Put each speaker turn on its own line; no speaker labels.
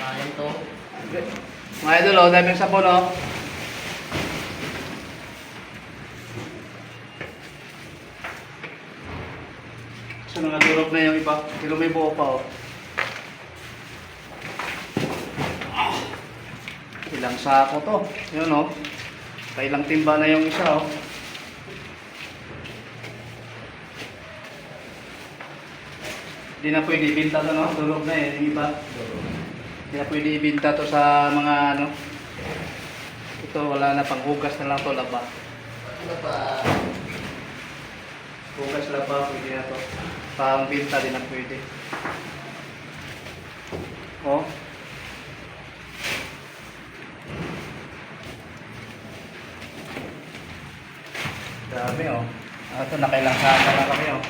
Kain to.
Mga idol, oh, daming sabon, oh. So, nangadurog na yung iba. Pero may buo pa, oh. Ilang sako to. Yun, oh. Kailang timba na yung isa, oh. Hindi na pwede ibinta to, no? Durog na eh, yung iba. Hindi na pwede ibinta to sa mga, ano. Ito, wala na, panghugas na lang to, laba.
Ano ba?
Hugas laba, pwede na to. Pangbinta din na pwede. Oh. Dami, oh. Ito, nakailang saka na kami, oh.